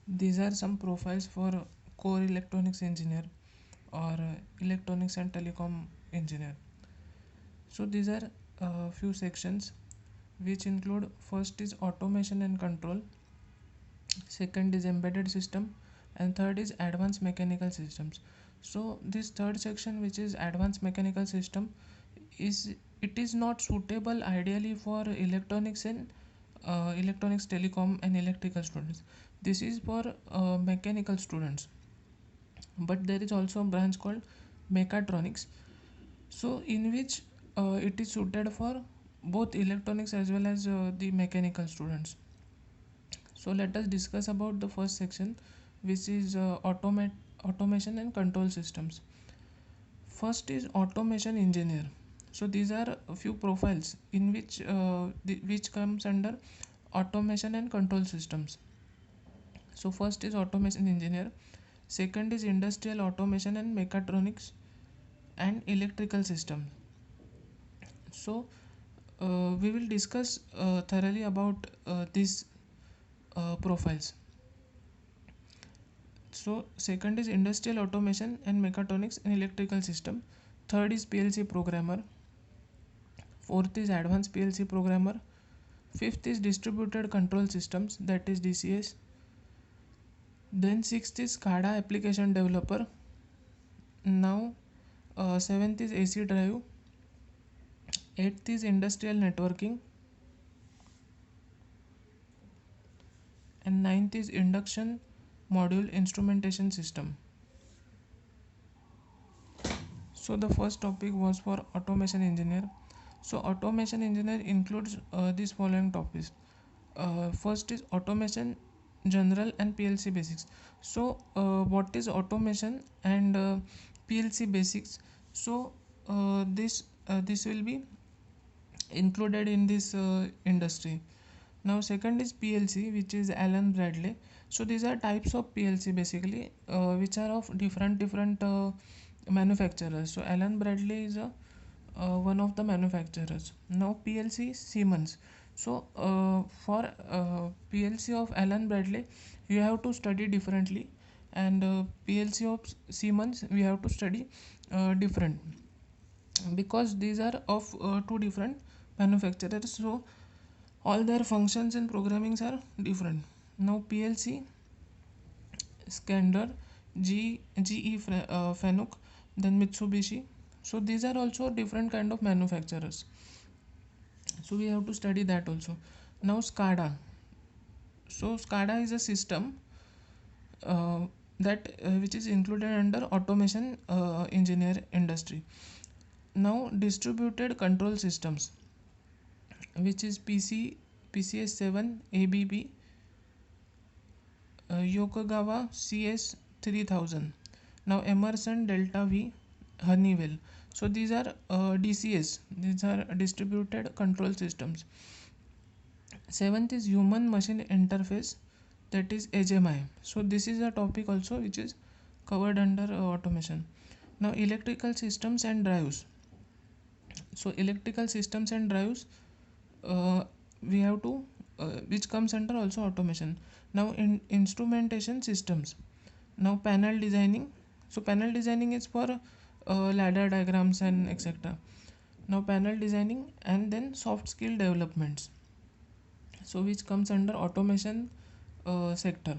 These are some profiles for core electronics engineer or electronics and telecom engineer. So these are few sections which include: first is automation and control, second is embedded system, and third is advanced mechanical systems. So this third section, which is advanced mechanical system, is it is not suitable ideally for electronics and electronics, telecom and electrical students. This is for mechanical students, but there is also a branch called mechatronics, so in which it is suited for both electronics as well as the mechanical students. So let us discuss about the first section, which is automation and control systems. First is automation engineer. So these are a few profiles in which which comes under automation and control systems. So first is automation engineer, second is industrial automation and mechatronics and electrical system. So we will discuss thoroughly about these profiles. So second is industrial automation and mechatronics and electrical system, third is PLC programmer, fourth is advanced PLC programmer, fifth is distributed control systems, that is DCS, then sixth is SCADA application developer. Now seventh is AC drive, eighth is industrial networking, and ninth is induction module instrumentation system. So the first topic was for automation engineer. So automation engineer includes these following topics. First is automation general and PLC basics. So what is automation and PLC basics? So this will be included in this industry. Now second is PLC, which is Allen Bradley. So these are types of PLC basically, which are of different manufacturers. So Allen Bradley is one of the manufacturers. Now PLC Siemens. So for PLC of Allen Bradley, you have to study differently, and PLC of Siemens we have to study different, because these are of two different manufacturers. So all their functions and programmings are different. Now PLC Schneider, GE Fanuc, then Mitsubishi. So these are also different kind of manufacturers. So we have to study that also. Now SCADA. So SCADA is a system that which is included under automation engineer industry. Now distributed control systems, which is PCS7, ABB, Yokogawa CS3000. Now Emerson, Delta V, Honeywell. So these are DCS. These are distributed control systems. Seventh is human machine interface, that is HMI. So this is a topic also which is covered under automation. Now electrical systems and drives. So electrical systems and drives, we have to which comes under also automation. Now in instrumentation systems. Now panel designing. So panel designing is for ladder diagrams and etc. Now panel designing, and then soft skill developments, so which comes under automation sector.